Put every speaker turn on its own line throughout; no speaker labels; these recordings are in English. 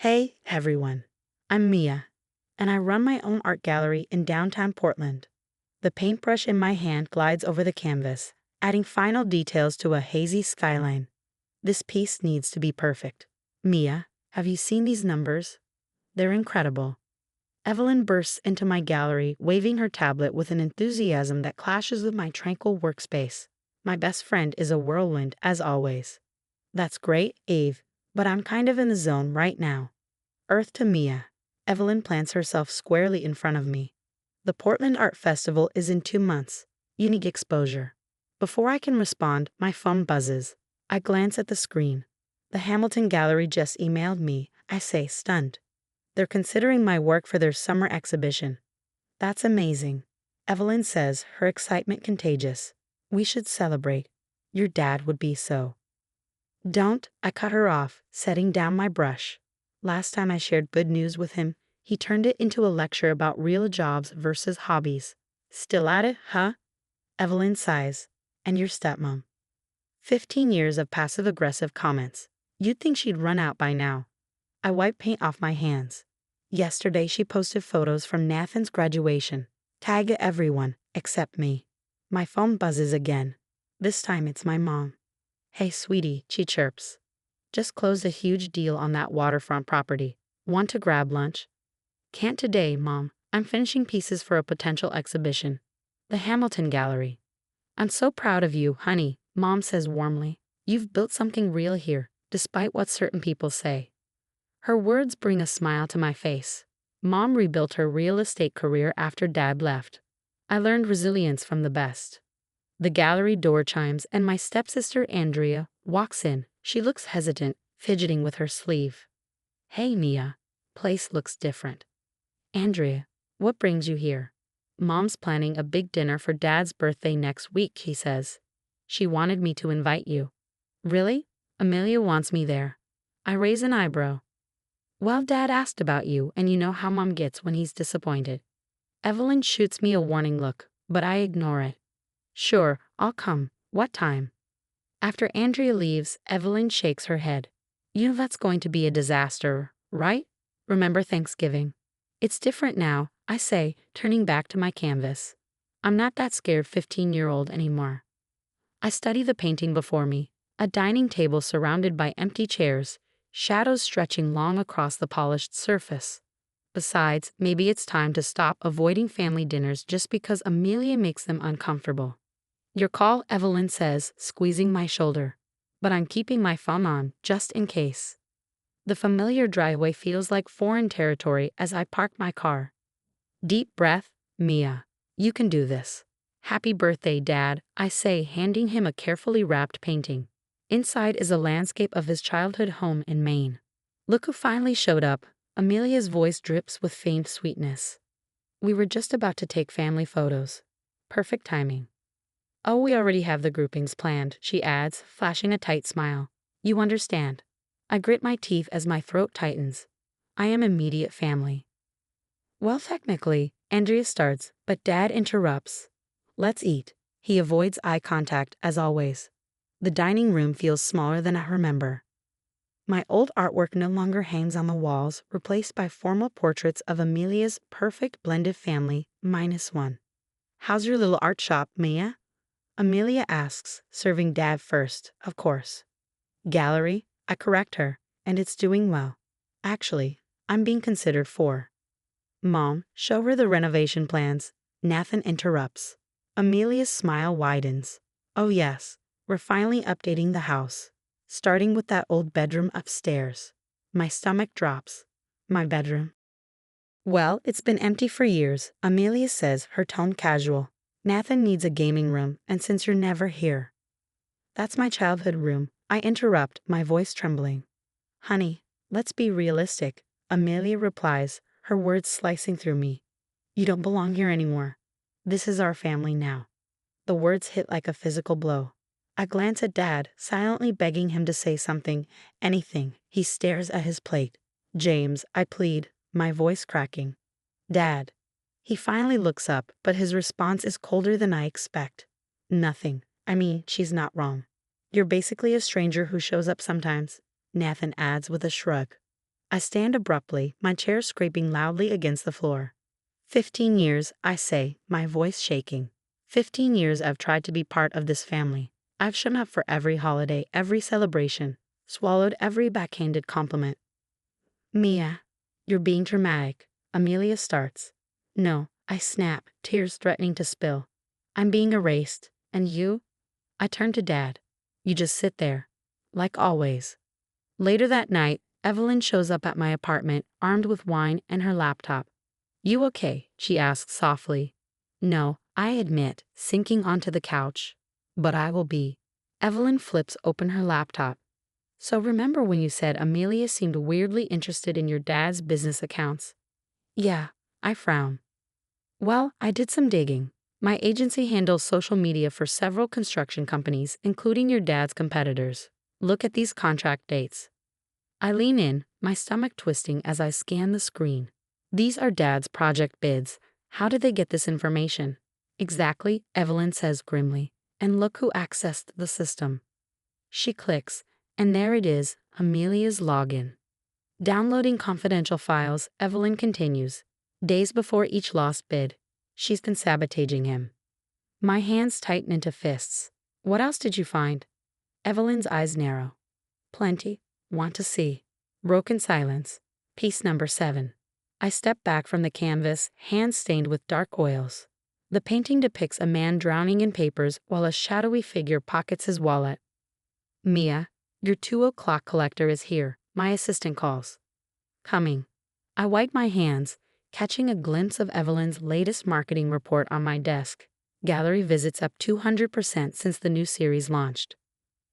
Hey, everyone. I'm Mia, and I run my own art gallery in downtown Portland. The paintbrush in my hand glides over the canvas, adding final details to a hazy skyline. This piece needs to be perfect. Mia, have you seen these numbers? They're incredible. Evelyn bursts into my gallery, waving her tablet with an enthusiasm that clashes with my tranquil workspace. My best friend is a whirlwind, as always. That's great, Eve, but I'm kind of in the zone right now. Earth to Mia. Evelyn plants herself squarely in front of me. The Portland Art Festival is in 2 months. Unique exposure. Before I can respond, my phone buzzes. I glance at the screen. The Hamilton Gallery just emailed me, I say, stunned. They're considering my work for their summer exhibition. That's amazing. Evelyn says, her excitement contagious. We should celebrate. Your dad would be so. Don't, I cut her off, setting down my brush. Last time I shared good news with him, he turned it into a lecture about real jobs versus hobbies. Still at it, huh? Evelyn sighs. And your stepmom. 15 years of passive-aggressive comments. You'd think she'd run out by now. I wipe paint off my hands. Yesterday she posted photos from Nathan's graduation. Tag everyone, except me. My phone buzzes again. This time it's my mom. Hey, sweetie, she chirps. Just closed a huge deal on that waterfront property. Want to grab lunch? Can't today, Mom. I'm finishing pieces for a potential exhibition. The Hamilton Gallery. I'm so proud of you, honey, Mom says warmly. You've built something real here, despite what certain people say. Her words bring a smile to my face. Mom rebuilt her real estate career after Dad left. I learned resilience from the best. The gallery door chimes and my stepsister Andrea walks in. She looks hesitant, fidgeting with her sleeve. Hey, Mia. Place looks different. Andrea, what brings you here? Mom's planning a big dinner for Dad's birthday next week, he says. She wanted me to invite you. Really? Amelia wants me there. I raise an eyebrow. Well, Dad asked about you, and you know how Mom gets when he's disappointed. Evelyn shoots me a warning look, but I ignore it. Sure, I'll come. What time? After Andrea leaves, Evelyn shakes her head. You know that's going to be a disaster, right? Remember Thanksgiving? It's different now, I say, turning back to my canvas. I'm not that scared 15-year-old anymore. I study the painting before me, a dining table surrounded by empty chairs, shadows stretching long across the polished surface. Besides, maybe it's time to stop avoiding family dinners just because Amelia makes them uncomfortable. Your call, Evelyn says, squeezing my shoulder. But I'm keeping my phone on, just in case. The familiar driveway feels like foreign territory as I park my car. Deep breath, Mia. You can do this. Happy birthday, Dad, I say, handing him a carefully wrapped painting. Inside is a landscape of his childhood home in Maine. Look who finally showed up. Amelia's voice drips with faint sweetness. We were just about to take family photos. Perfect timing. Oh, we already have the groupings planned, she adds, flashing a tight smile. You understand. I grit my teeth as my throat tightens. I am immediate family. Well, technically, Andrea starts, but Dad interrupts. Let's eat. He avoids eye contact, as always. The dining room feels smaller than I remember. My old artwork no longer hangs on the walls, replaced by formal portraits of Amelia's perfect blended family, -1. How's your little art shop, Mia? Amelia asks, serving Dad first, of course. Gallery, I correct her, and it's doing well. Actually, I'm being considered for. Mom, show her the renovation plans. Nathan interrupts. Amelia's smile widens. Oh yes, we're finally updating the house. Starting with that old bedroom upstairs. My stomach drops. My bedroom. Well, it's been empty for years, Amelia says, her tone casual. Nathan needs a gaming room, and since you're never here. That's my childhood room, I interrupt, my voice trembling. Honey, let's be realistic, Amelia replies, her words slicing through me. You don't belong here anymore. This is our family now. The words hit like a physical blow. I glance at Dad, silently begging him to say something, anything. He stares at his plate. James, I plead, my voice cracking. Dad. He finally looks up, but his response is colder than I expect. Nothing. I mean, she's not wrong. You're basically a stranger who shows up sometimes, Nathan adds with a shrug. I stand abruptly, my chair scraping loudly against the floor. 15 years, I say, my voice shaking. 15 years I've tried to be part of this family. I've shown up for every holiday, every celebration, swallowed every backhanded compliment. Mia, you're being dramatic, Amelia starts. No, I snap, tears threatening to spill. I'm being erased, and you? I turn to Dad. You just sit there. Like always. Later that night, Evelyn shows up at my apartment, armed with wine and her laptop. You okay? She asks softly. No, I admit, sinking onto the couch. But I will be. Evelyn flips open her laptop. So remember when you said Amelia seemed weirdly interested in your dad's business accounts? Yeah, I frown. Well, I did some digging. My agency handles social media for several construction companies, including your dad's competitors. Look at these contract dates. I lean in, my stomach twisting as I scan the screen. These are Dad's project bids. How did they get this information? Exactly, Evelyn says grimly. And look who accessed the system. She clicks, and there it is, Amelia's login. Downloading confidential files, Evelyn continues. Days before each lost bid, she's been sabotaging him. My hands tighten into fists. What else did you find? Evelyn's eyes narrow. Plenty. Want to see. Broken silence. Piece number 7. I step back from the canvas, hands stained with dark oils. The painting depicts a man drowning in papers while a shadowy figure pockets his wallet. Mia, your 2 o'clock collector is here, my assistant calls. Coming. I wipe my hands, catching a glimpse of Evelyn's latest marketing report on my desk. Gallery visits up 200% since the new series launched.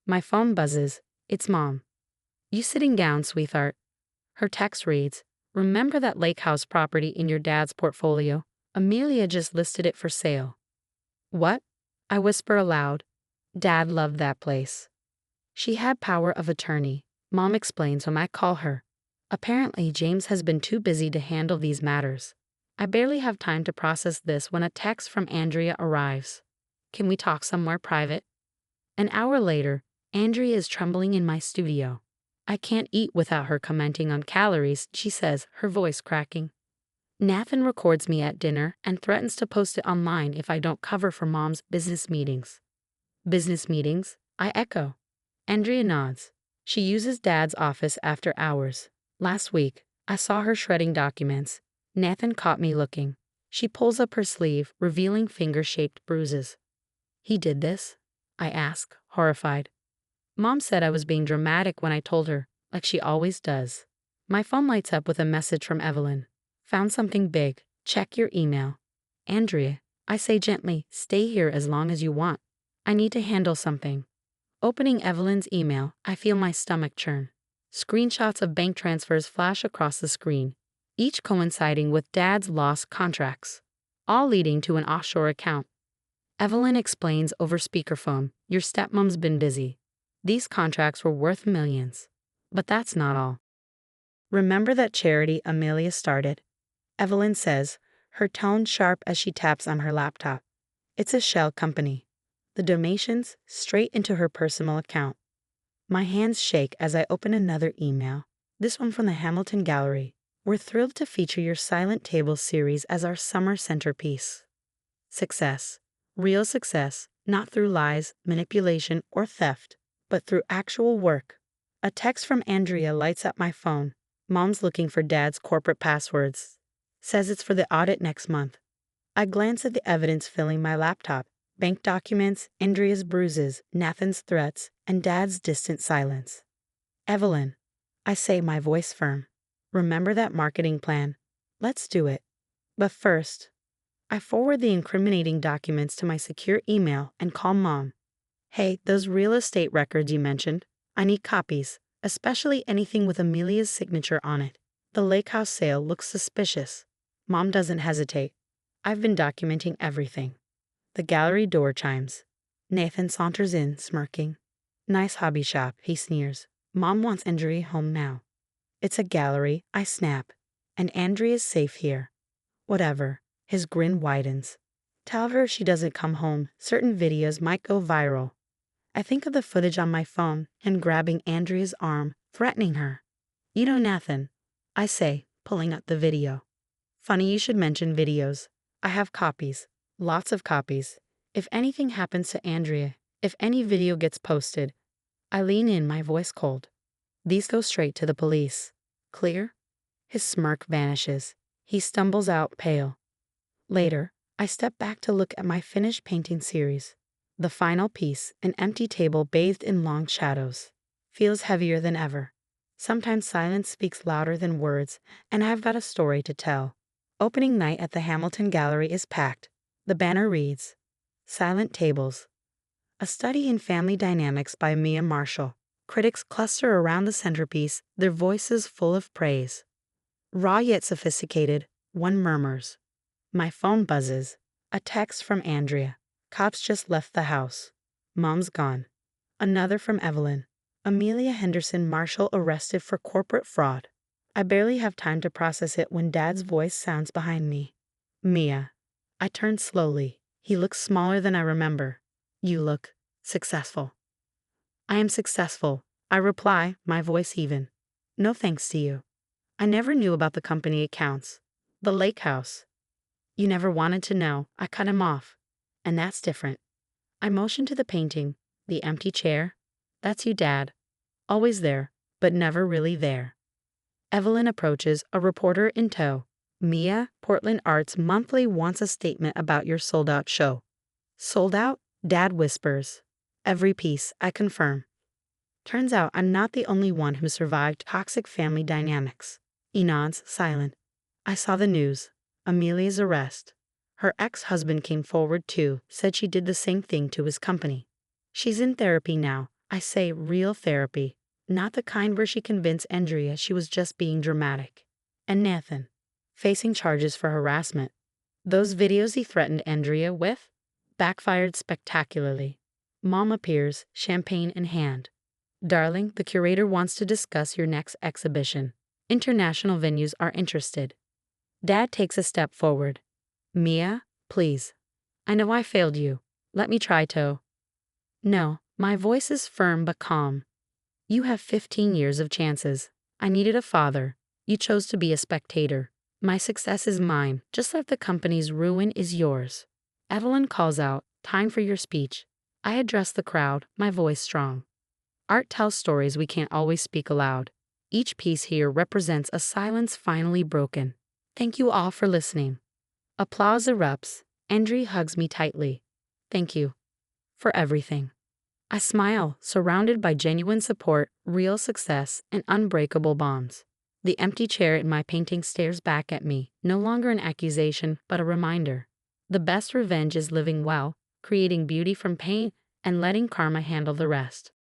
My phone buzzes. It's Mom. You sitting down, sweetheart? Her text reads, remember that lake house property in your dad's portfolio? Amelia just listed it for sale. What? I whisper aloud. Dad loved that place. She had power of attorney, Mom explains when I call her. Apparently, James has been too busy to handle these matters. I barely have time to process this when a text from Andrea arrives. Can we talk somewhere private? An hour later, Andrea is trembling in my studio. I can't eat without her commenting on calories, she says, her voice cracking. Nathan records me at dinner and threatens to post it online if I don't cover for Mom's business meetings. Business meetings? I echo. Andrea nods. She uses Dad's office after hours. Last week, I saw her shredding documents. Nathan caught me looking. She pulls up her sleeve, revealing finger-shaped bruises. He did this? I ask, horrified. Mom said I was being dramatic when I told her, like she always does. My phone lights up with a message from Evelyn. Found something big. Check your email. Andrea, I say gently, stay here as long as you want. I need to handle something. Opening Evelyn's email, I feel my stomach churn. Screenshots of bank transfers flash across the screen, each coinciding with Dad's lost contracts, all leading to an offshore account. Evelyn explains over speakerphone, your stepmom's been busy. These contracts were worth millions. But that's not all. Remember that charity Amelia started? Evelyn says, her tone sharp as she taps on her laptop. It's a shell company. The donations straight into her personal account. My hands shake as I open another email, this one from the Hamilton Gallery. We're thrilled to feature your Silent Table series as our summer centerpiece. Success. Real success, not through lies, manipulation, or theft, but through actual work. A text from Andrea lights up my phone. Mom's looking for Dad's corporate passwords. Says it's for the audit next month. I glance at the evidence filling my laptop. Bank documents, Andrea's bruises, Nathan's threats, and Dad's distant silence. Evelyn, I say, my voice firm. Remember that marketing plan? Let's do it. But first, I forward the incriminating documents to my secure email and call Mom. Hey, those real estate records you mentioned, I need copies, especially anything with Amelia's signature on it. The lake house sale looks suspicious. Mom doesn't hesitate. I've been documenting everything. The gallery door chimes. Nathan saunters in, smirking. Nice hobby shop, he sneers. Mom wants Andrea home now. It's a gallery, I snap. And Andrea's safe here. Whatever. His grin widens. Tell her if she doesn't come home, certain videos might go viral. I think of the footage on my phone and grabbing Andrea's arm, threatening her. You know Nathan, I say, pulling up the video. Funny you should mention videos. I have copies. Lots of copies. If anything happens to Andrea, if any video gets posted, I lean in, my voice cold. These go straight to the police. Clear? His smirk vanishes. He stumbles out, pale. Later, I step back to look at my finished painting series. The final piece, an empty table bathed in long shadows, feels heavier than ever. Sometimes silence speaks louder than words, and I've got a story to tell. Opening night at the Hamilton Gallery is packed. The banner reads, Silent Tables, a study in family dynamics by Mia Marshall. Critics cluster around the centerpiece, their voices full of praise. Raw yet sophisticated, one murmurs. My phone buzzes. A text from Andrea. Cops just left the house. Mom's gone. Another from Evelyn. Amelia Henderson Marshall arrested for corporate fraud. I barely have time to process it when Dad's voice sounds behind me. Mia. I turn slowly. He looks smaller than I remember. You look successful. I am successful, I reply, my voice even. No thanks to you. I never knew about the company accounts. The lake house. You never wanted to know. I cut him off. And that's different. I motion to the painting, the empty chair. That's you, Dad. Always there, but never really there. Evelyn approaches, a reporter in tow. Mia, Portland Arts Monthly wants a statement about your sold-out show. Sold out? Dad whispers. Every piece, I confirm. Turns out I'm not the only one who survived toxic family dynamics. He nods, silent. I saw the news. Amelia's arrest. Her ex-husband came forward too, said she did the same thing to his company. She's in therapy now. I say real therapy. Not the kind where she convinced Andrea she was just being dramatic. And Nathan, facing charges for harassment. Those videos he threatened Andrea with backfired spectacularly. Mom appears, champagne in hand. Darling, the curator wants to discuss your next exhibition. International venues are interested. Dad takes a step forward. Mia, please. I know I failed you. Let me try to. No, my voice is firm but calm. You have 15 years of chances. I needed a father. You chose to be a spectator. My success is mine, just like the company's ruin is yours. Evelyn calls out, time for your speech. I address the crowd, my voice strong. Art tells stories we can't always speak aloud. Each piece here represents a silence finally broken. Thank you all for listening. Applause erupts. Andrea hugs me tightly. Thank you. For everything. I smile, surrounded by genuine support, real success, and unbreakable bonds. The empty chair in my painting stares back at me, no longer an accusation, but a reminder. The best revenge is living well, creating beauty from pain, and letting karma handle the rest.